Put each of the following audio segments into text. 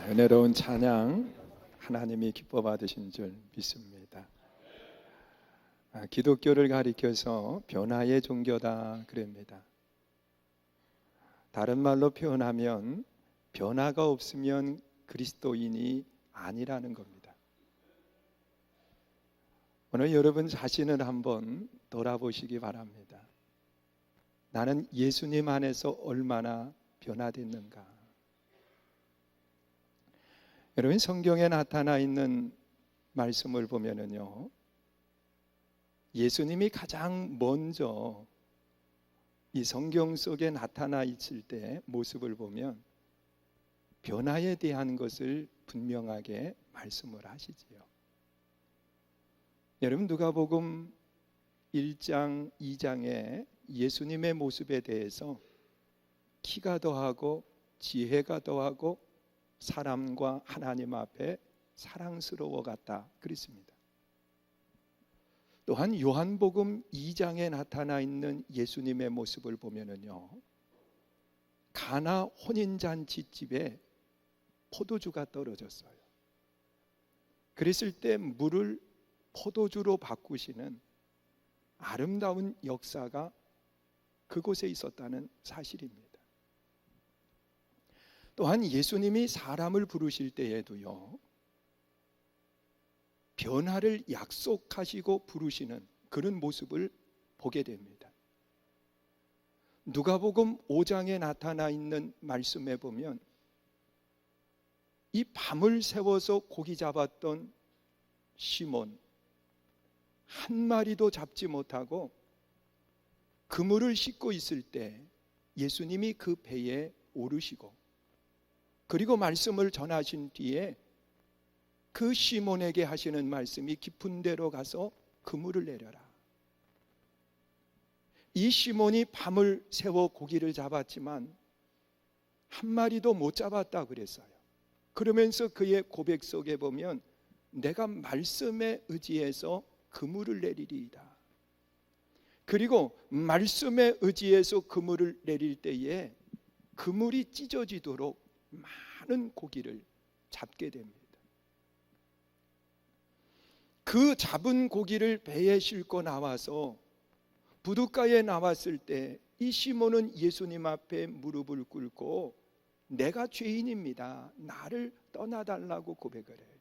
은혜로운 찬양 하나님이 기뻐 받으신 줄 믿습니다. 기독교를 가리켜서 변화의 종교다 그럽니다. 다른 말로 표현하면 변화가 없으면 그리스도인이 아니라는 겁니다. 오늘 여러분 자신을 한번 돌아보시기 바랍니다. 나는 예수님 안에서 얼마나 변화됐는가? 여러분, 성경에 나타나 있는 말씀을 보면은요, 예수님이 가장 먼저 이 성경 속에 나타나 있을 때 모습을 보면 변화에 대한 것을 분명하게 말씀을 하시지요. 여러분, 누가복음 1장, 2장에 예수님의 모습에 대해서 키가 더하고 지혜가 더하고 사람과 하나님 앞에 사랑스러워 갔다 그랬습니다. 또한 요한복음 2장에 나타나 있는 예수님의 모습을 보면은요, 가나 혼인잔치집에 포도주가 떨어졌어요. 그랬을 때 물을 포도주로 바꾸시는 아름다운 역사가 그곳에 있었다는 사실입니다. 또한 예수님이 사람을 부르실 때에도요, 변화를 약속하시고 부르시는 그런 모습을 보게 됩니다. 누가복음 5장에 나타나 있는 말씀에 보면 이 밤을 새워서 고기 잡았던 시몬, 한 마리도 잡지 못하고 그물을 씻고 있을 때 예수님이 그 배에 오르시고 그리고 말씀을 전하신 뒤에 그 시몬에게 하시는 말씀이 깊은 데로 가서 그물을 내려라. 이 시몬이 밤을 새워 고기를 잡았지만 한 마리도 못 잡았다 그랬어요. 그러면서 그의 고백 속에 보면 내가 말씀에 의지해서 그물을 내리리이다. 그리고 말씀에 의지해서 그물을 내릴 때에 그물이 찢어지도록 많은 고기를 잡게 됩니다. 그 잡은 고기를 배에 싣고 나와서 부둣가에 나왔을 때 이 시몬은 예수님 앞에 무릎을 꿇고 내가 죄인입니다. 나를 떠나달라고 고백을 해요.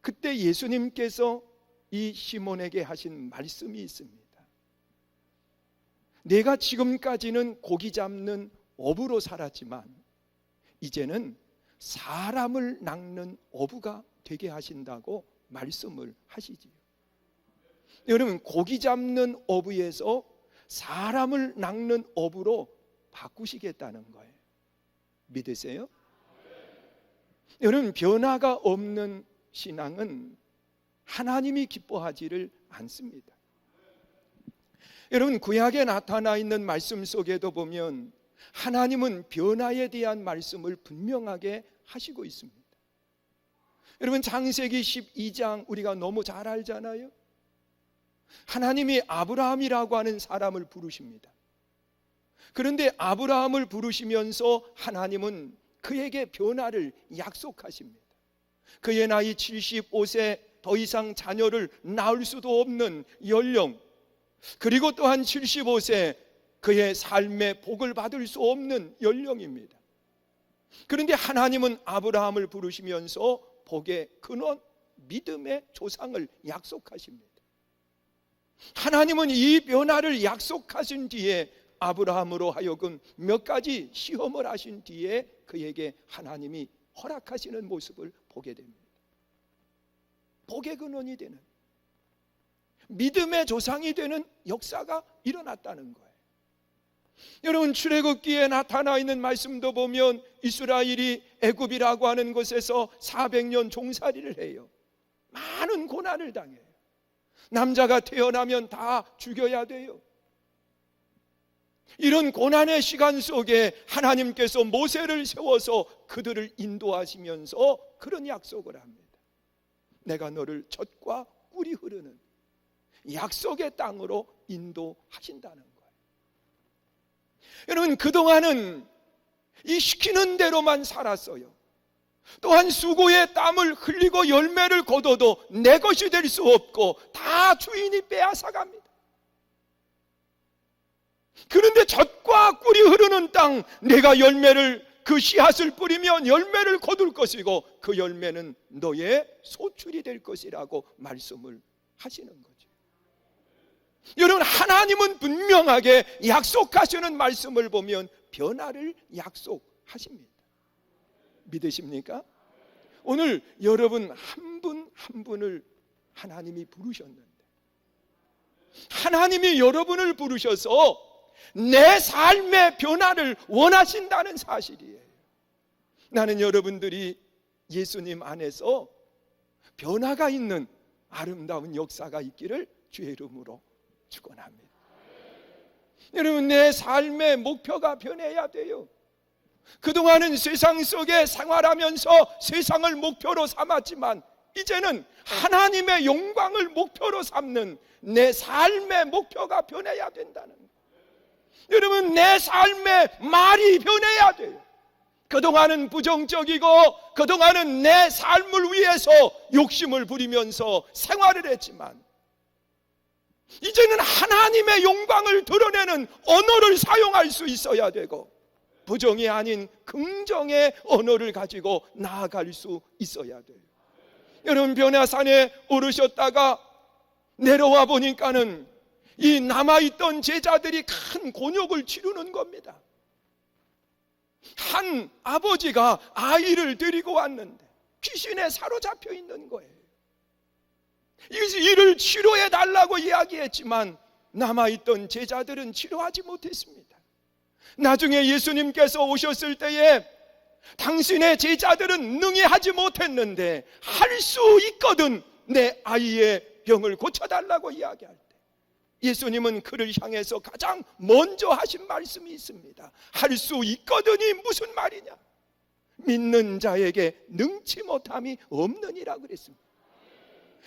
그때 예수님께서 이 시몬에게 하신 말씀이 있습니다. 내가 지금까지는 고기 잡는 어부로 살았지만 이제는 사람을 낚는 어부가 되게 하신다고 말씀을 하시지요. 여러분, 고기 잡는 어부에서 사람을 낚는 어부로 바꾸시겠다는 거예요. 믿으세요? 여러분, 변화가 없는 신앙은 하나님이 기뻐하지를 않습니다. 여러분, 구약에 나타나 있는 말씀 속에도 보면 하나님은 변화에 대한 말씀을 분명하게 하시고 있습니다. 여러분, 창세기 12장 우리가 너무 잘 알잖아요. 하나님이 아브라함이라고 하는 사람을 부르십니다. 그런데 아브라함을 부르시면서 하나님은 그에게 변화를 약속하십니다. 그의 나이 75세, 더 이상 자녀를 낳을 수도 없는 연령, 그리고 또한 75세 그의 삶의 복을 받을 수 없는 연령입니다. 그런데 하나님은 아브라함을 부르시면서 복의 근원, 믿음의 조상을 약속하십니다. 하나님은 이 변화를 약속하신 뒤에 아브라함으로 하여금 몇 가지 시험을 하신 뒤에 그에게 하나님이 허락하시는 모습을 보게 됩니다. 복의 근원이 되는, 믿음의 조상이 되는 역사가 일어났다는 거예요. 여러분, 출애굽기에 나타나 있는 말씀도 보면 이스라엘이 애굽이라고 하는 곳에서 400년 종살이를 해요. 많은 고난을 당해요. 남자가 태어나면 다 죽여야 돼요. 이런 고난의 시간 속에 하나님께서 모세를 세워서 그들을 인도하시면서 그런 약속을 합니다. 내가 너를 젖과 꿀이 흐르는 약속의 땅으로 인도하신다는 거예요. 여러분, 그동안은 이 시키는 대로만 살았어요. 또한 수고의 땀을 흘리고 열매를 거둬도 내 것이 될 수 없고 다 주인이 빼앗아갑니다. 그런데 젖과 꿀이 흐르는 땅, 내가 열매를, 그 씨앗을 뿌리면 열매를 거둘 것이고 그 열매는 너의 소출이 될 것이라고 말씀을 하시는 거죠. 여러분, 하나님은 분명하게 약속하시는 말씀을 보면 변화를 약속하십니다. 믿으십니까? 오늘 여러분 한 분 한 분을 하나님이 부르셨는데, 하나님이 여러분을 부르셔서 내 삶의 변화를 원하신다는 사실이에요. 나는 여러분들이 예수님 안에서 변화가 있는 아름다운 역사가 있기를 주의 이름으로 축원합니다. 여러분, 내 삶의 목표가 변해야 돼요. 그동안은 세상 속에 생활하면서 세상을 목표로 삼았지만 이제는 하나님의 영광을 목표로 삼는 내 삶의 목표가 변해야 된다는 거예요. 여러분, 내 삶의 말이 변해야 돼요. 그동안은 부정적이고 그동안은 내 삶을 위해서 욕심을 부리면서 생활을 했지만 이제는 하나님의 영광을 드러내는 언어를 사용할 수 있어야 되고 부정이 아닌 긍정의 언어를 가지고 나아갈 수 있어야 돼요. 여러분, 변화산에 오르셨다가 내려와 보니까는 이 남아있던 제자들이 큰 곤욕을 치르는 겁니다. 한 아버지가 아이를 데리고 왔는데 귀신에 사로잡혀 있는 거예요. 이를 치료해 달라고 이야기했지만 남아있던 제자들은 치료하지 못했습니다. 나중에 예수님께서 오셨을 때에 당신의 제자들은 능히 하지 못했는데 할 수 있거든 내 아이의 병을 고쳐달라고 이야기할 때 예수님은 그를 향해서 가장 먼저 하신 말씀이 있습니다. 할 수 있거든이 무슨 말이냐? 믿는 자에게 능치 못함이 없느니라 그랬습니다.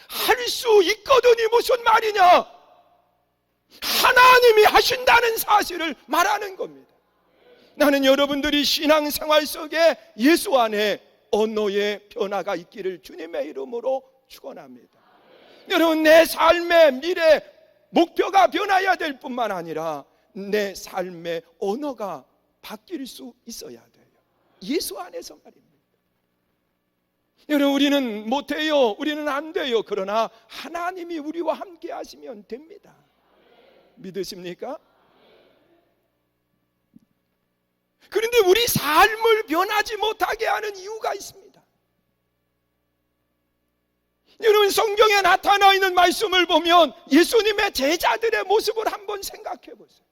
할 수 있거든이 무슨 말이냐? 하나님이 하신다는 사실을 말하는 겁니다. 나는 여러분들이 신앙생활 속에 예수 안에 언어의 변화가 있기를 주님의 이름으로 축원합니다. 여러분, 내 삶의 미래 목표가 변화해야 될 뿐만 아니라 내 삶의 언어가 바뀔 수 있어야 돼요. 예수 안에서 말입니다. 여러분, 우리는 못해요. 우리는 안 돼요. 그러나 하나님이 우리와 함께 하시면 됩니다. 믿으십니까? 그런데 우리 삶을 변하지 못하게 하는 이유가 있습니다. 여러분, 성경에 나타나 있는 말씀을 보면 예수님의 제자들의 모습을 한번 생각해 보세요.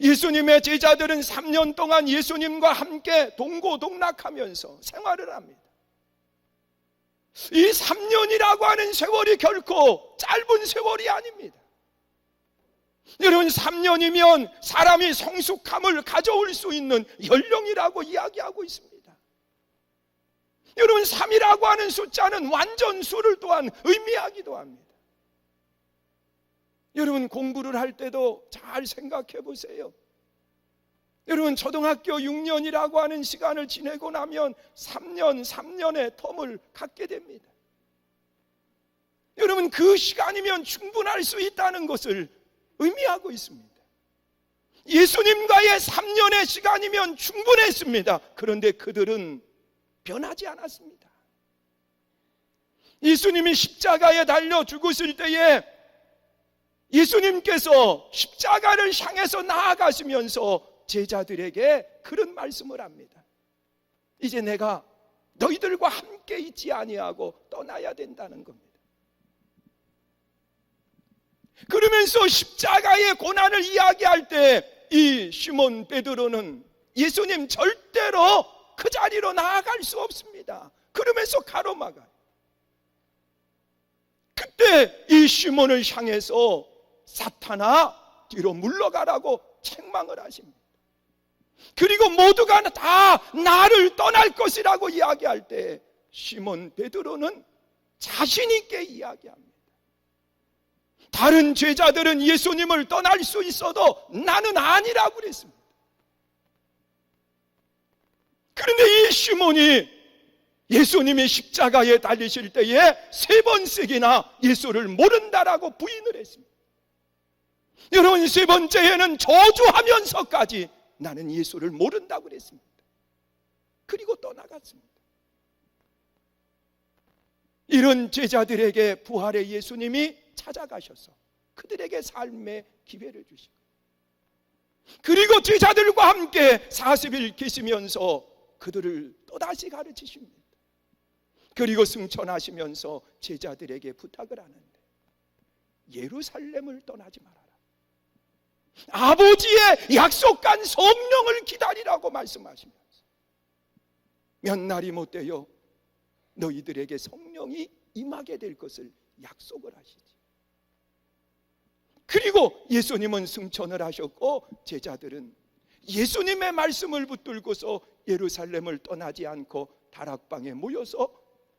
예수님의 제자들은 3년 동안 예수님과 함께 동고동락하면서 생활을 합니다. 이 3년이라고 하는 세월이 결코 짧은 세월이 아닙니다. 여러분, 3년이면 사람이 성숙함을 가져올 수 있는 연령이라고 이야기하고 있습니다. 여러분, 3이라고 하는 숫자는 완전수를 또한 의미하기도 합니다. 여러분, 공부를 할 때도 잘 생각해 보세요. 여러분, 초등학교 6년이라고 하는 시간을 지내고 나면 3년의 텀을 갖게 됩니다. 여러분, 그 시간이면 충분할 수 있다는 것을 의미하고 있습니다. 예수님과의 3년의 시간이면 충분했습니다. 그런데 그들은 변하지 않았습니다. 예수님이 십자가에 달려 죽으실 때에 예수님께서 십자가를 향해서 나아가시면서 제자들에게 그런 말씀을 합니다. 이제 내가 너희들과 함께 있지 아니하고 떠나야 된다는 겁니다. 그러면서 십자가의 고난을 이야기할 때 이 시몬 베드로는 예수님 절대로 그 자리로 나아갈 수 없습니다. 그러면서 가로막아요. 그때 이 시몬을 향해서 사탄아 뒤로 물러가라고 책망을 하십니다. 그리고 모두가 다 나를 떠날 것이라고 이야기할 때 시몬 베드로는 자신 있게 이야기합니다. 다른 제자들은 예수님을 떠날 수 있어도 나는 아니라고 그랬습니다. 그런데 이 시몬이 예수님이 십자가에 달리실 때에 3번씩이나 예수를 모른다라고 부인을 했습니다. 여러분, 3번째에는 저주하면서까지 나는 예수를 모른다고 그랬습니다. 그리고 떠나갔습니다. 이런 제자들에게 부활의 예수님이 찾아가셔서 그들에게 삶의 기회를 주시고, 그리고 제자들과 함께 40일 계시면서 그들을 또다시 가르치십니다. 그리고 승천하시면서 제자들에게 부탁을 하는데, 예루살렘을 떠나지 말아라. 아버지의 약속한 성령을 기다리라고 말씀하시면서 몇 날이 못되어 너희들에게 성령이 임하게 될 것을 약속을 하시지. 그리고 예수님은 승천을 하셨고 제자들은 예수님의 말씀을 붙들고서 예루살렘을 떠나지 않고 다락방에 모여서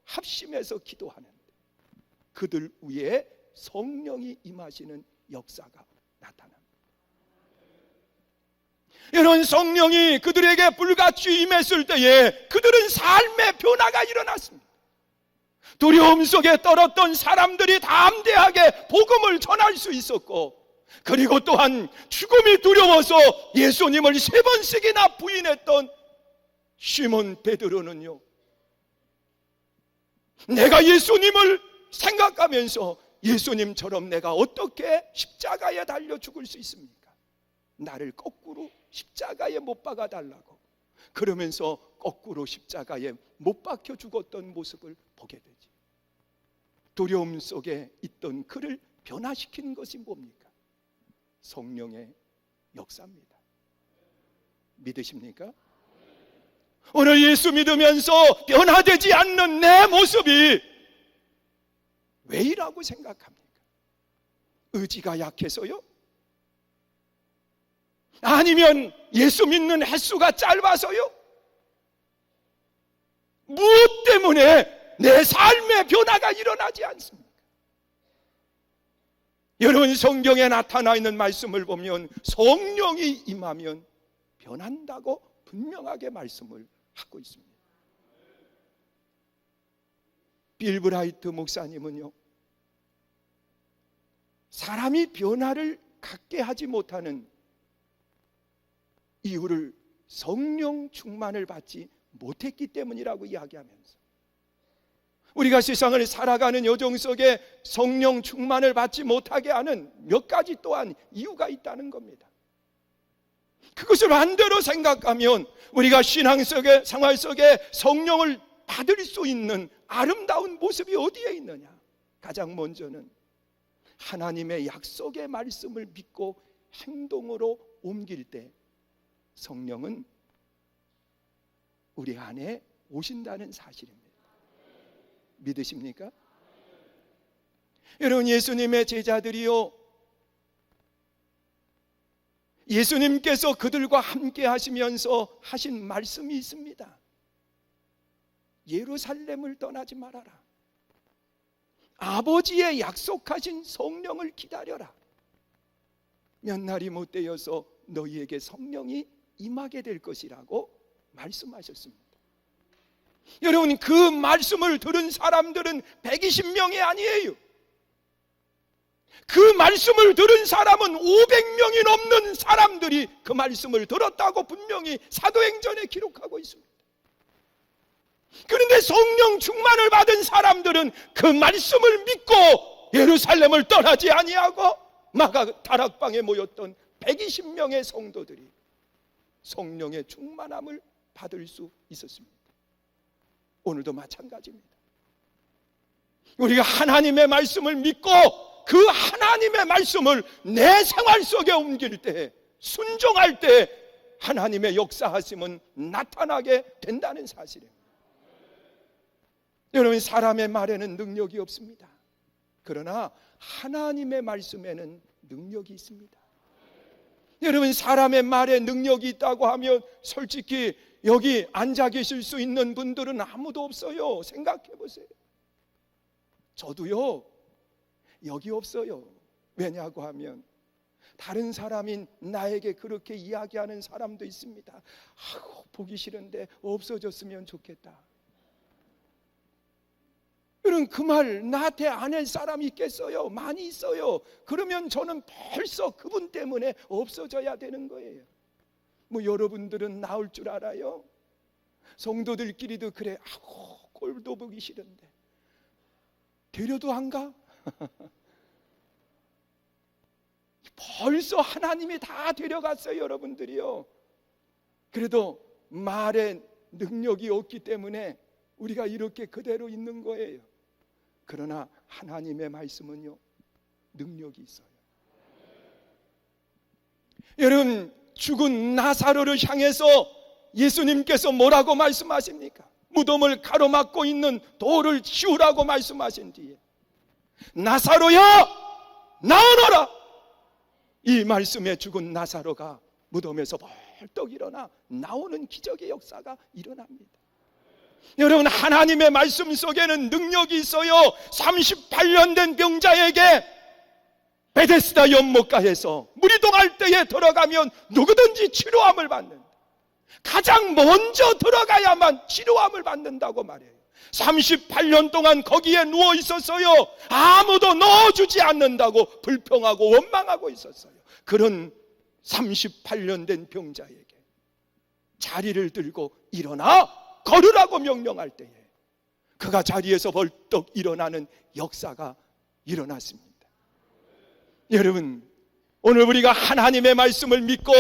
합심해서 기도하는데, 그들 위에 성령이 임하시는 역사가 나타납니다. 이런 성령이 그들에게 불같이 임했을 때에 그들은 삶의 변화가 일어났습니다. 두려움 속에 떨었던 사람들이 담대하게 복음을 전할 수 있었고, 그리고 또한 죽음이 두려워서 예수님을 3번씩이나 부인했던 시몬 베드로는요, 내가 예수님을 생각하면서 예수님처럼 내가 어떻게 십자가에 달려 죽을 수 있습니까? 나를 거꾸로 십자가에 못 박아 달라고, 그러면서 거꾸로 십자가에 못 박혀 죽었던 모습을 보게 되지. 두려움 속에 있던 그를 변화시키는 것이 뭡니까? 성령의 역사입니다. 믿으십니까? 오늘 예수 믿으면서 변화되지 않는 내 모습이 왜 이라고 생각합니까? 의지가 약해서요? 아니면 예수 믿는 횟수가 짧아서요? 무엇 때문에 내 삶의 변화가 일어나지 않습니까? 여러분, 성경에 나타나 있는 말씀을 보면 성령이 임하면 변한다고 분명하게 말씀을 하고 있습니다. 빌 브라이트 목사님은요, 사람이 변화를 갖게 하지 못하는 이유를 성령 충만을 받지 못했기 때문이라고 이야기하면서, 우리가 세상을 살아가는 여정 속에 성령 충만을 받지 못하게 하는 몇 가지 또한 이유가 있다는 겁니다. 그것을 반대로 생각하면 우리가 신앙 속에, 생활 속에 성령을 받을 수 있는 아름다운 모습이 어디에 있느냐? 가장 먼저는 하나님의 약속의 말씀을 믿고 행동으로 옮길 때 성령은 우리 안에 오신다는 사실입니다. 믿으십니까? 여러분, 예수님의 제자들이요, 예수님께서 그들과 함께 하시면서 하신 말씀이 있습니다. 예루살렘을 떠나지 말아라. 아버지의 약속하신 성령을 기다려라. 몇 날이 못 되어서 너희에게 성령이 임하게 될 것이라고 말씀하셨습니다. 여러분, 그 말씀을 들은 사람들은 120명이 아니에요. 그 말씀을 들은 사람은 500명이 넘는 사람들이 그 말씀을 들었다고 분명히 사도행전에 기록하고 있습니다. 그런데 성령 충만을 받은 사람들은 그 말씀을 믿고 예루살렘을 떠나지 아니하고 마가 다락방에 모였던 120명의 성도들이 성령의 충만함을 받을 수 있었습니다. 오늘도 마찬가지입니다. 우리가 하나님의 말씀을 믿고 그 하나님의 말씀을 내 생활 속에 옮길 때, 순종할 때 하나님의 역사하심은 나타나게 된다는 사실입니다. 여러분, 사람의 말에는 능력이 없습니다. 그러나 하나님의 말씀에는 능력이 있습니다. 여러분, 사람의 말에 능력이 있다고 하면 솔직히 여기 앉아 계실 수 있는 분들은 아무도 없어요. 생각해 보세요. 저도요, 여기 없어요. 왜냐고 하면 다른 사람인 나에게 그렇게 이야기하는 사람도 있습니다. 보기 싫은데 없어졌으면 좋겠다. 여러분, 그 말 나한테 안 할 사람이 있겠어요? 많이 있어요. 그러면 저는 벌써 그분 때문에 없어져야 되는 거예요. 뭐 여러분들은 나올 줄 알아요? 성도들끼리도 그래. 아우, 꼴도 보기 싫은데 데려도 안 가? 벌써 하나님이 다 데려갔어요, 여러분들이요. 그래도 말에 능력이 없기 때문에 우리가 이렇게 그대로 있는 거예요. 그러나 하나님의 말씀은요, 능력이 있어요. 여러분, 죽은 나사로를 향해서 예수님께서 뭐라고 말씀하십니까? 무덤을 가로막고 있는 돌을 치우라고 말씀하신 뒤에 나사로야, 나오너라! 이 말씀에 죽은 나사로가 무덤에서 벌떡 일어나 나오는 기적의 역사가 일어납니다. 여러분, 하나님의 말씀 속에는 능력이 있어요. 38년 된 병자에게 베데스다 연못가에서 물이 동할 때에 들어가면 누구든지 치료함을 받는다. 가장 먼저 들어가야만 치료함을 받는다고 말해요. 38년 동안 거기에 누워 있었어요. 아무도 넣어주지 않는다고 불평하고 원망하고 있었어요. 그런 38년 된 병자에게 자리를 들고 일어나 걸으라고 명령할 때에 그가 자리에서 벌떡 일어나는 역사가 일어났습니다. 여러분, 오늘 우리가 하나님의 말씀을 믿고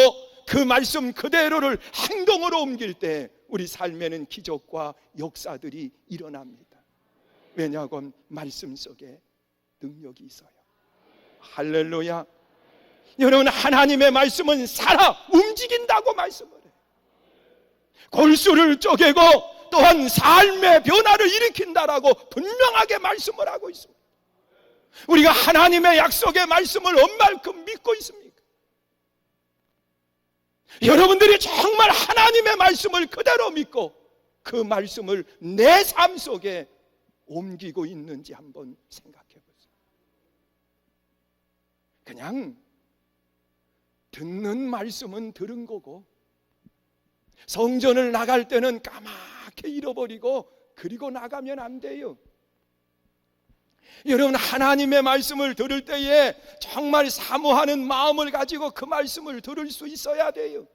그 말씀 그대로를 행동으로 옮길 때 우리 삶에는 기적과 역사들이 일어납니다. 왜냐하면 말씀 속에 능력이 있어요. 할렐루야. 여러분, 하나님의 말씀은 살아 움직인다고 말씀을 해요. 골수를 쪼개고 또한 삶의 변화를 일으킨다라고 분명하게 말씀을 하고 있습니다. 우리가 하나님의 약속의 말씀을 얼만큼 믿고 있습니까? 여러분들이 정말 하나님의 말씀을 그대로 믿고 그 말씀을 내 삶 속에 옮기고 있는지 한번 생각해 보세요. 그냥 듣는 말씀은 들은 거고 성전을 나갈 때는 까맣게 잃어버리고 그리고 나가면 안 돼요. 여러분, 하나님의 말씀을 들을 때에 정말 사모하는 마음을 가지고 그 말씀을 들을 수 있어야 돼요.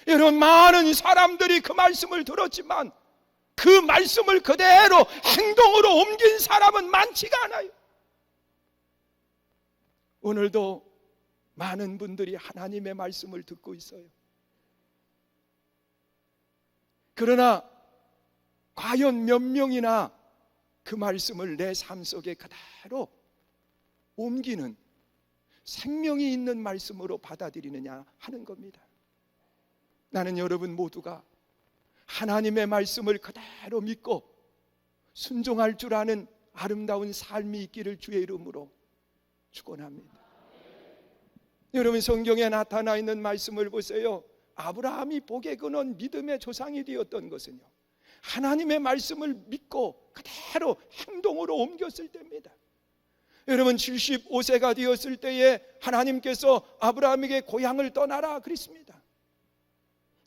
여러분, 많은 사람들이 그 말씀을 들었지만 그 말씀을 그대로 행동으로 옮긴 사람은 많지가 않아요. 오늘도 많은 분들이 하나님의 말씀을 듣고 있어요. 그러나 과연 몇 명이나 그 말씀을 내 삶 속에 그대로 옮기는 생명이 있는 말씀으로 받아들이느냐 하는 겁니다. 나는 여러분 모두가 하나님의 말씀을 그대로 믿고 순종할 줄 아는 아름다운 삶이 있기를 주의 이름으로 축원합니다. 여러분, 성경에 나타나 있는 말씀을 보세요. 아브라함이 복의 근원 믿음의 조상이 되었던 것은요, 하나님의 말씀을 믿고 그대로 행동으로 옮겼을 때입니다. 여러분, 75세가 되었을 때에 하나님께서 아브라함에게 고향을 떠나라 그랬습니다.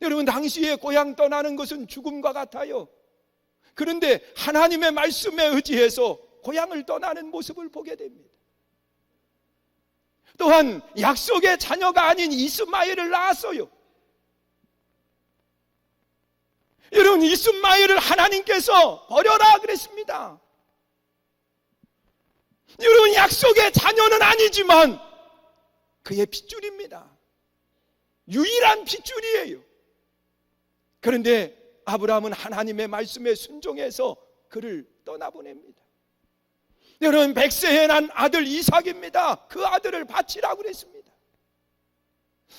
여러분, 당시에 고향 떠나는 것은 죽음과 같아요. 그런데 하나님의 말씀에 의지해서 고향을 떠나는 모습을 보게 됩니다. 또한 약속의 자녀가 아닌 이스마엘을 낳았어요. 여러분, 이스마엘을 하나님께서 버려라 그랬습니다. 여러분, 약속의 자녀는 아니지만 그의 핏줄입니다. 유일한 핏줄이에요. 그런데 아브라함은 하나님의 말씀에 순종해서 그를 떠나보냅니다. 여러분, 100세에 난 아들 이삭입니다. 그 아들을 바치라고 그랬습니다.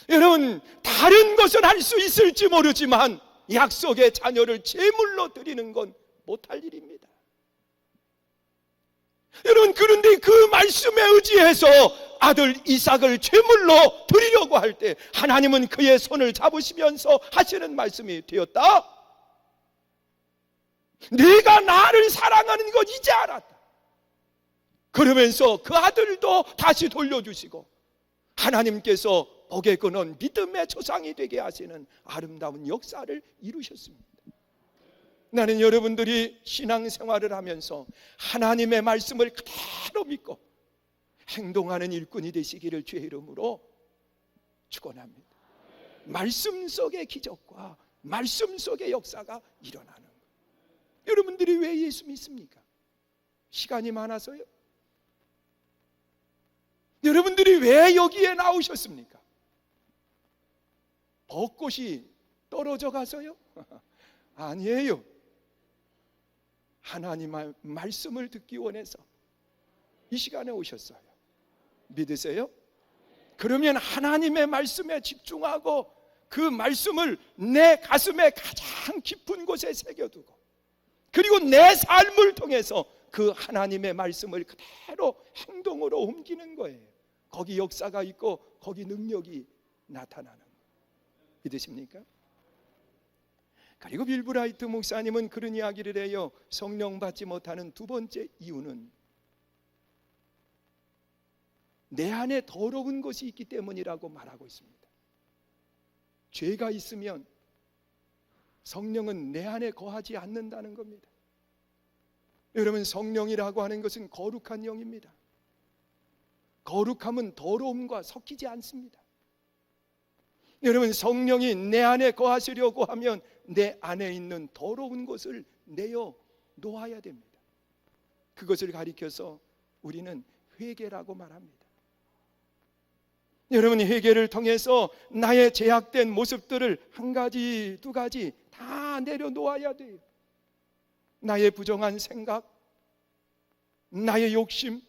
여러분, 다른 것은 할 수 있을지 모르지만 약속의 자녀를 제물로 드리는 건 못할 일입니다. 여러분, 그런데 그 말씀에 의지해서 아들 이삭을 제물로 드리려고 할 때 하나님은 그의 손을 잡으시면서 하시는 말씀이 되었다. 네가 나를 사랑하는 건 이제 알았다. 그러면서 그 아들도 다시 돌려주시고 하나님께서 복의 근원 믿음의 조상이 되게 하시는 아름다운 역사를 이루셨습니다. 나는 여러분들이 신앙생활을 하면서 하나님의 말씀을 그대로 믿고 행동하는 일꾼이 되시기를 주의 이름으로 축원합니다. 말씀 속의 기적과 말씀 속의 역사가 일어나는 거예요. 여러분들이 왜 예수 믿습니까? 시간이 많아서요? 여러분들이 왜 여기에 나오셨습니까? 벚꽃이 떨어져 가서요? 아니에요. 하나님의 말씀을 듣기 원해서 이 시간에 오셨어요. 믿으세요? 그러면 하나님의 말씀에 집중하고 그 말씀을 내 가슴에 가장 깊은 곳에 새겨두고, 그리고 내 삶을 통해서 그 하나님의 말씀을 그대로 행동으로 옮기는 거예요. 거기 역사가 있고 거기 능력이 나타나는 거예요. 믿으십니까? 그리고 빌 브라이트 목사님은 그런 이야기를 해요. 성령 받지 못하는 두 번째 이유는 내 안에 더러운 것이 있기 때문이라고 말하고 있습니다. 죄가 있으면 성령은 내 안에 거하지 않는다는 겁니다. 여러분, 성령이라고 하는 것은 거룩한 영입니다. 거룩함은 더러움과 섞이지 않습니다. 여러분, 성령이 내 안에 거하시려고 하면 내 안에 있는 더러운 것을 내어 놓아야 됩니다. 그것을 가리켜서 우리는 회개라고 말합니다. 여러분, 회개를 통해서 나의 제약된 모습들을 한 가지, 두 가지 다 내려놓아야 돼요. 나의 부정한 생각, 나의 욕심,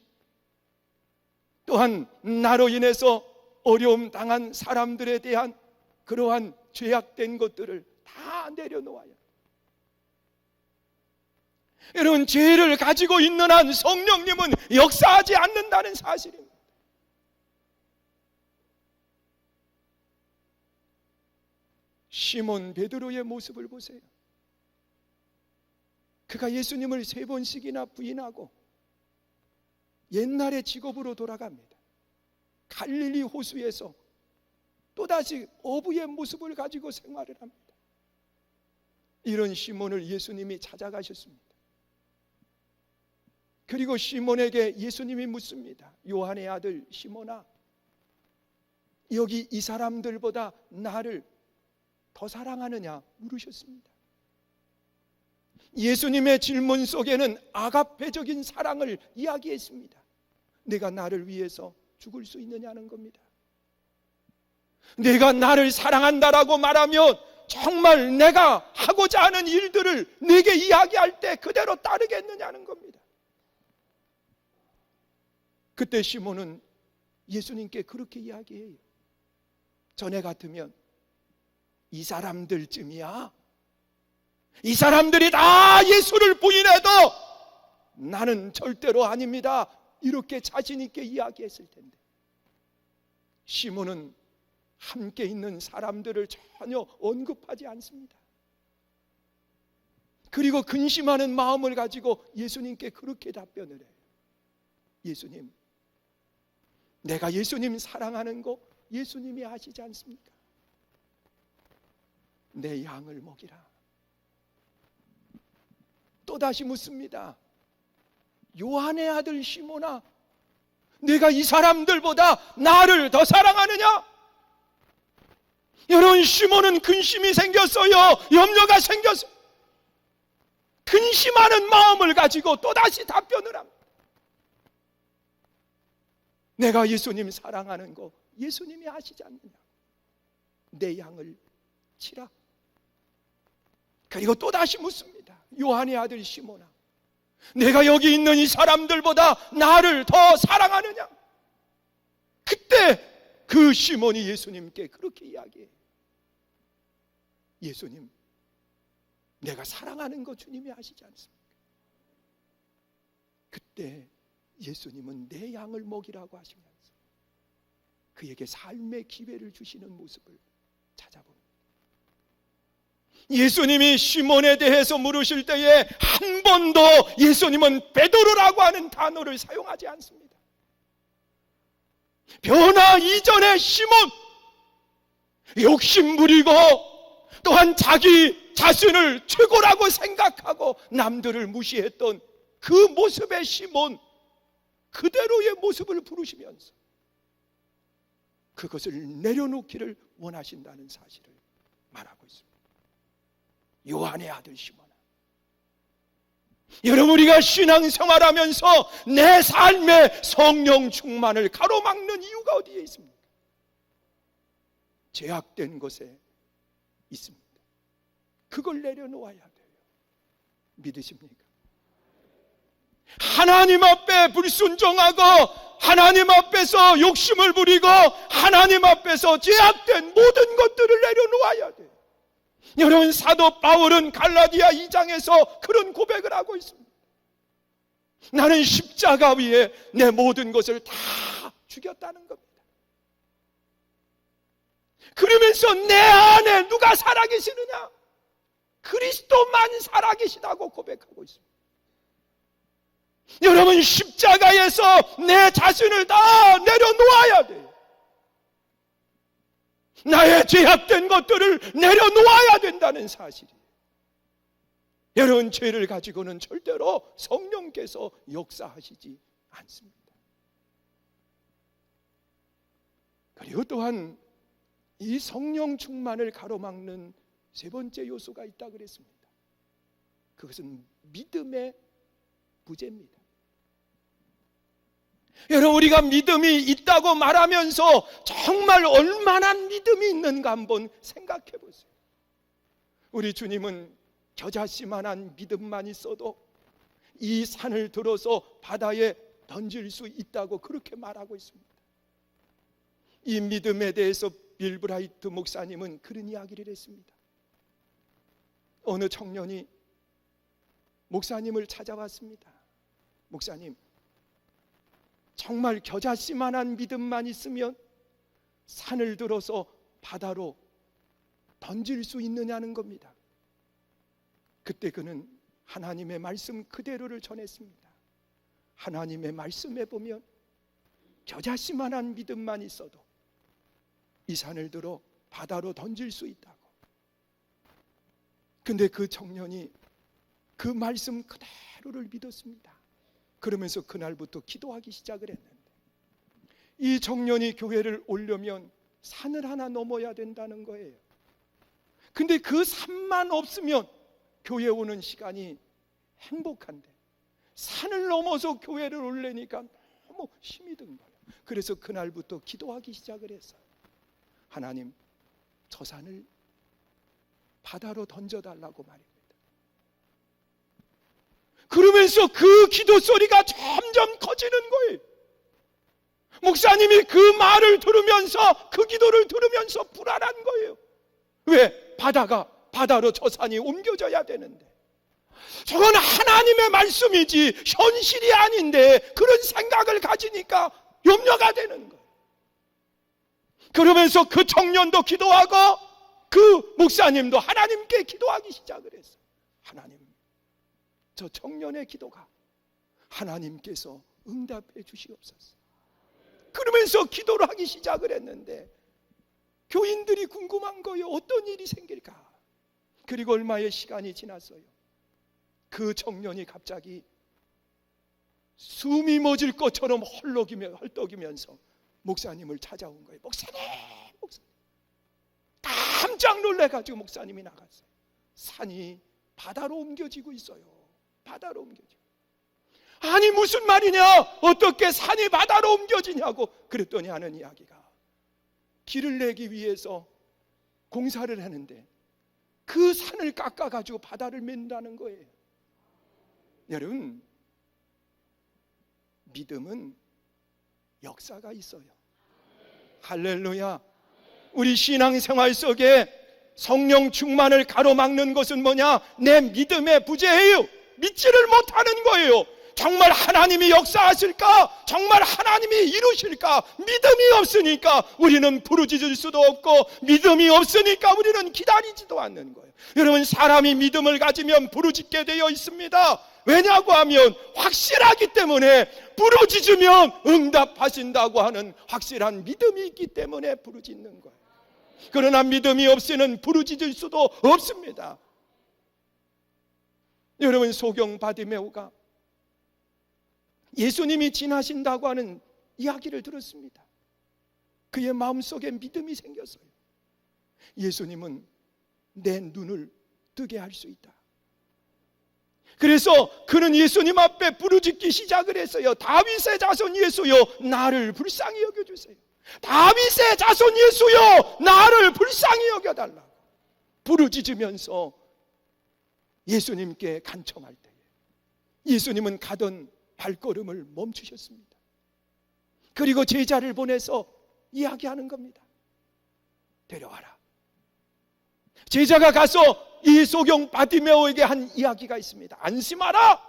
또한 나로 인해서 어려움 당한 사람들에 대한 그러한 죄악된 것들을 다 내려놓아야 돼요. 여러분, 죄를 가지고 있는 한 성령님은 역사하지 않는다는 사실입니다. 시몬 베드로의 모습을 보세요. 그가 예수님을 3번씩이나 부인하고 옛날의 직업으로 돌아갑니다. 갈릴리 호수에서 또다시 어부의 모습을 가지고 생활을 합니다. 이런 시몬을 예수님이 찾아가셨습니다. 그리고 시몬에게 예수님이 묻습니다. 요한의 아들 시몬아, 여기 이 사람들보다 나를 더 사랑하느냐 물으셨습니다. 예수님의 질문 속에는 아가페적인 사랑을 이야기했습니다. 내가 나를 위해서 죽을 수 있느냐는 겁니다. 내가 나를 사랑한다라고 말하면 정말 내가 하고자 하는 일들을 내게 이야기할 때 그대로 따르겠느냐는 겁니다. 그때 시몬은 예수님께 그렇게 이야기해요. 전에 같으면 이 사람들쯤이야, 이 사람들이 다 예수를 부인해도 나는 절대로 아닙니다, 이렇게 자신 있게 이야기했을 텐데, 시몬은 함께 있는 사람들을 전혀 언급하지 않습니다. 그리고 근심하는 마음을 가지고 예수님께 그렇게 답변을 해요. 예수님, 내가 예수님 사랑하는 거 예수님이 아시지 않습니까? 내 양을 먹이라. 또다시 묻습니다. 요한의 아들 시몬아, 내가 이 사람들보다 나를 더 사랑하느냐? 여러분, 시몬은 근심이 생겼어요. 염려가 생겼어요. 근심하는 마음을 가지고 또다시 답변을 합니다. 내가 예수님 사랑하는 거 예수님이 아시지 않느냐? 내 양을 치라. 그리고 또다시 묻습니다. 요한의 아들 시몬아, 내가 여기 있는 이 사람들보다 나를 더 사랑하느냐? 그때 그 시몬이 예수님께 그렇게 이야기해요. 예수님, 내가 사랑하는 거 주님이 아시지 않습니까? 그때 예수님은 내 양을 먹이라고 하시면서 그에게 삶의 기회를 주시는 모습을 찾아봅니다. 예수님이 시몬에 대해서 물으실 때에 한 번도 예수님은 베드로라고 하는 단어를 사용하지 않습니다. 변화 이전의 시몬, 욕심 부리고 또한 자기 자신을 최고라고 생각하고 남들을 무시했던 그 모습에 시몬 그대로의 모습을 부르시면서 그것을 내려놓기를 원하신다는 사실을 말하고 있습니다. 요한의 아들 시몬아, 여러분, 우리가 신앙생활하면서 내 삶의 성령 충만을 가로막는 이유가 어디에 있습니까? 제약된 것에 있습니다. 그걸 내려놓아야 돼요. 믿으십니까? 하나님 앞에 불순종하고 하나님 앞에서 욕심을 부리고 하나님 앞에서 제약된 모든 것들을 내려놓아야 돼요. 여러분, 사도 바울은 갈라디아 2장에서 그런 고백을 하고 있습니다. 나는 십자가 위에 내 모든 것을 다 죽였다는 겁니다. 그러면서 내 안에 누가 살아계시느냐? 그리스도만 살아계시다고 고백하고 있습니다. 여러분, 십자가에서 내 자신을 다 내려놓아야 돼요. 나의 죄악된 것들을 내려놓아야 된다는 사실이에요. 여러분, 죄를 가지고는 절대로 성령께서 역사하시지 않습니다. 그리고 또한 이 성령 충만을 가로막는 세 번째 요소가 있다 그랬습니다. 그것은 믿음의 부재입니다. 여러분, 우리가 믿음이 있다고 말하면서 정말 얼마나 믿음이 있는가 한번 생각해 보세요. 우리 주님은 겨자씨만한 믿음만 있어도 이 산을 들어서 바다에 던질 수 있다고 그렇게 말하고 있습니다. 이 믿음에 대해서 빌 브라이트 목사님은 그런 이야기를 했습니다. 어느 청년이 목사님을 찾아왔습니다. 목사님, 정말 겨자씨만한 믿음만 있으면 산을 들어서 바다로 던질 수 있느냐는 겁니다. 그때 그는 하나님의 말씀 그대로를 전했습니다. 하나님의 말씀에 보면 겨자씨만한 믿음만 있어도 이 산을 들어 바다로 던질 수 있다고. 근데 그 청년이 그 말씀 그대로를 믿었습니다. 그러면서 그날부터 기도하기 시작을 했는데, 이 청년이 교회를 오려면 산을 하나 넘어야 된다는 거예요. 근데 그 산만 없으면 교회 오는 시간이 행복한데 산을 넘어서 교회를 오려니까 너무 힘이 든 거예요. 그래서 그날부터 기도하기 시작을 했어요. 하나님, 저 산을 바다로 던져달라고 말입니다. 그러면서 그 기도 소리가 점점 커지는 거예요. 목사님이 그 말을 들으면서, 그 기도를 들으면서 불안한 거예요. 왜? 바다로 저 산이 옮겨져야 되는데, 저건 하나님의 말씀이지 현실이 아닌데 그런 생각을 가지니까 염려가 되는 거예요. 그러면서 그 청년도 기도하고 그 목사님도 하나님께 기도하기 시작을 했어요. 하나님, 저 청년의 기도가 하나님께서 응답해 주시옵소서. 그러면서 기도를 하기 시작을 했는데 교인들이 궁금한 거예요. 어떤 일이 생길까? 그리고 얼마의 시간이 지났어요. 그 청년이 갑자기 숨이 멎을 것처럼 헐떡이면서 목사님을 찾아온 거예요. 목사님! 깜짝 놀래가지고 목사님이 나갔어요. 산이 바다로 옮겨지고 있어요. 바다로 옮겨지고. 아니, 무슨 말이냐? 어떻게 산이 바다로 옮겨지냐고 그랬더니 하는 이야기가, 길을 내기 위해서 공사를 하는데 그 산을 깎아가지고 바다를 맨다는 거예요. 여러분, 믿음은 역사가 있어요. 할렐루야. 우리 신앙생활 속에 성령 충만을 가로막는 것은 뭐냐? 내 믿음의 부재예요. 믿지를 못하는 거예요. 정말 하나님이 역사하실까? 정말 하나님이 이루실까? 믿음이 없으니까 우리는 부르짖을 수도 없고, 믿음이 없으니까 우리는 기다리지도 않는 거예요. 여러분, 사람이 믿음을 가지면 부르짖게 되어 있습니다. 왜냐고 하면 확실하기 때문에, 부르짖으면 응답하신다고 하는 확실한 믿음이 있기 때문에 부르짖는 거예요. 그러나 믿음이 없이는 부르짖을 수도 없습니다. 여러분, 소경 바디메오가 예수님이 지나신다고 하는 이야기를 들었습니다. 그의 마음속에 믿음이 생겼어요. 예수님은 내 눈을 뜨게 할 수 있다. 그래서 그는 예수님 앞에 부르짖기 시작을 했어요. 다윗의 자손 예수여, 나를 불쌍히 여겨주세요. 다윗의 자손 예수여, 나를 불쌍히 여겨달라고 부르짖으면서 예수님께 간청할 때에 예수님은 가던 발걸음을 멈추셨습니다. 그리고 제자를 보내서 이야기하는 겁니다. 데려와라. 제자가 가서 이 소경 바디메오에게 한 이야기가 있습니다. 안심하라.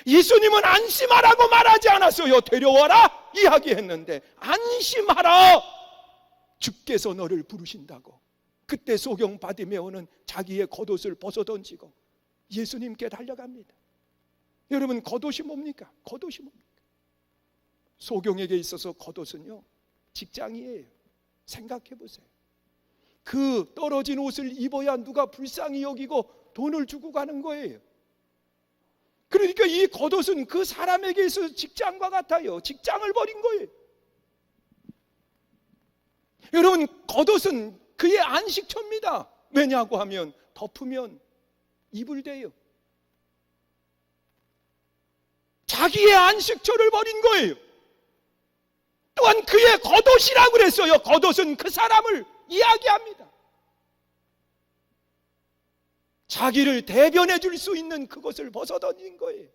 예수님은 안심하라고 말하지 않았어요. 데려와라 이야기했는데, 안심하라, 주께서 너를 부르신다고. 그때 소경 바디메오는 자기의 겉옷을 벗어던지고 예수님께 달려갑니다. 여러분, 겉옷이 뭡니까? 겉옷이 뭡니까? 소경에게 있어서 겉옷은요, 직장이에요. 생각해 보세요. 그 떨어진 옷을 입어야 누가 불쌍히 여기고 돈을 주고 가는 거예요. 그러니까 이 겉옷은 그 사람에게 있어서 직장과 같아요. 직장을 버린 거예요. 여러분, 겉옷은 그의 안식처입니다. 왜냐고 하면 덮으면 이불 돼요. 자기의 안식처를 버린 거예요. 또한 그의 겉옷이라고 그랬어요. 겉옷은 그 사람을 이야기합니다. 자기를 대변해 줄 수 있는 그것을 벗어던진 거예요.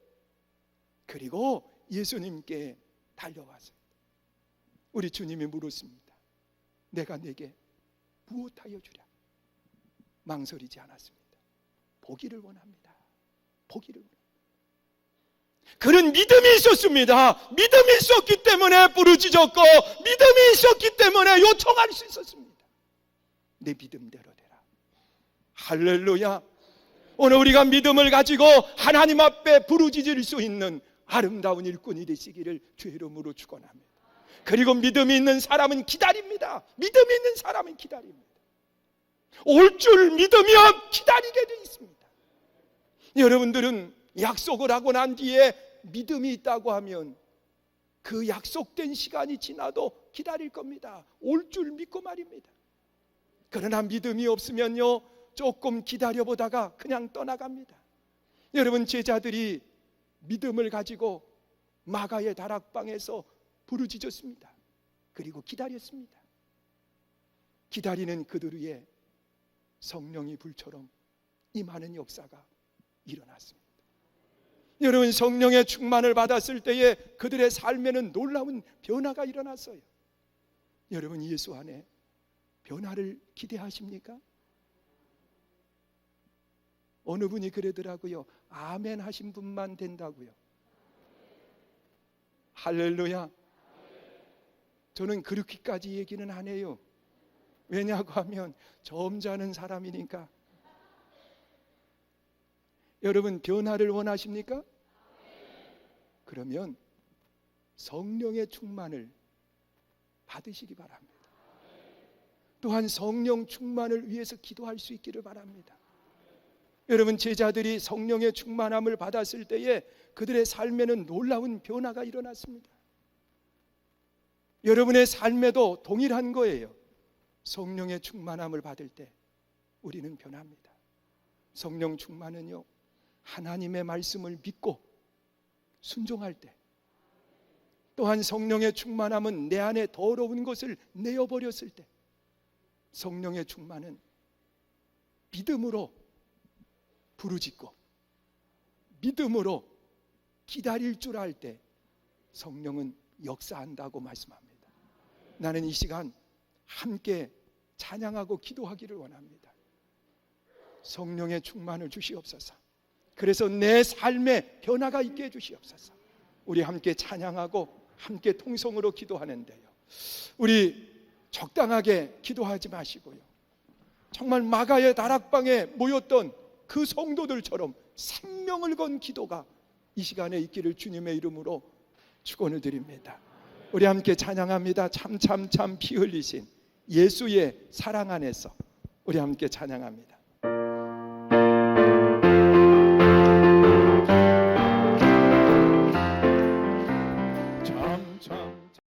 그리고 예수님께 달려왔어요. 우리 주님이 물었습니다. 내가 내게 무엇하여 주랴? 망설이지 않았습니다. 보기를 원합니다. 보기를 원합니다. 그는 믿음이 있었습니다. 믿음이 있었기 때문에 부르짖었고, 믿음이 있었기 때문에 요청할 수 있었습니다. 내 믿음대로 되라. 할렐루야. 오늘 우리가 믿음을 가지고 하나님 앞에 부르짖을 수 있는 아름다운 일꾼이 되시기를 주의 이름으로 축원합니다. 그리고 믿음이 있는 사람은 기다립니다. 믿음이 있는 사람은 기다립니다. 올 줄 믿으면 기다리게 되어 있습니다. 여러분들은 약속을 하고 난 뒤에 믿음이 있다고 하면 그 약속된 시간이 지나도 기다릴 겁니다. 올 줄 믿고 말입니다. 그러나 믿음이 없으면요, 조금 기다려보다가 그냥 떠나갑니다. 여러분, 제자들이 믿음을 가지고 마가의 다락방에서 부르짖었습니다. 그리고 기다렸습니다. 기다리는 그들 위에 성령이 불처럼 임하는 역사가 일어났습니다. 여러분, 성령의 충만을 받았을 때에 그들의 삶에는 놀라운 변화가 일어났어요. 여러분, 예수 안에 변화를 기대하십니까? 어느 분이 그러더라고요. 아멘 하신 분만 된다고요. 할렐루야. 저는 그렇게까지 얘기는 안 해요. 왜냐고 하면 점잖은 사람이니까. 여러분, 변화를 원하십니까? 그러면 성령의 충만을 받으시기 바랍니다. 또한 성령 충만을 위해서 기도할 수 있기를 바랍니다. 여러분, 제자들이 성령의 충만함을 받았을 때에 그들의 삶에는 놀라운 변화가 일어났습니다. 여러분의 삶에도 동일한 거예요. 성령의 충만함을 받을 때 우리는 변합니다. 성령 충만은요, 하나님의 말씀을 믿고 순종할 때, 또한 성령의 충만함은 내 안에 더러운 것을 내어버렸을 때, 성령의 충만은 믿음으로 부르짖고 믿음으로 기다릴 줄 알 때 성령은 역사한다고 말씀합니다. 나는 이 시간 함께 찬양하고 기도하기를 원합니다. 성령의 충만을 주시옵소서. 그래서 내 삶에 변화가 있게 해주시옵소서. 우리 함께 찬양하고 함께 통성으로 기도하는데요, 우리 적당하게 기도하지 마시고요, 정말 마가의 다락방에 모였던 그 성도들처럼 생명을 건 기도가 이 시간에 있기를 주님의 이름으로 축원을 드립니다. 우리 함께 찬양합니다. 참 피 흘리신 예수의 사랑 안에서 우리 함께 찬양합니다.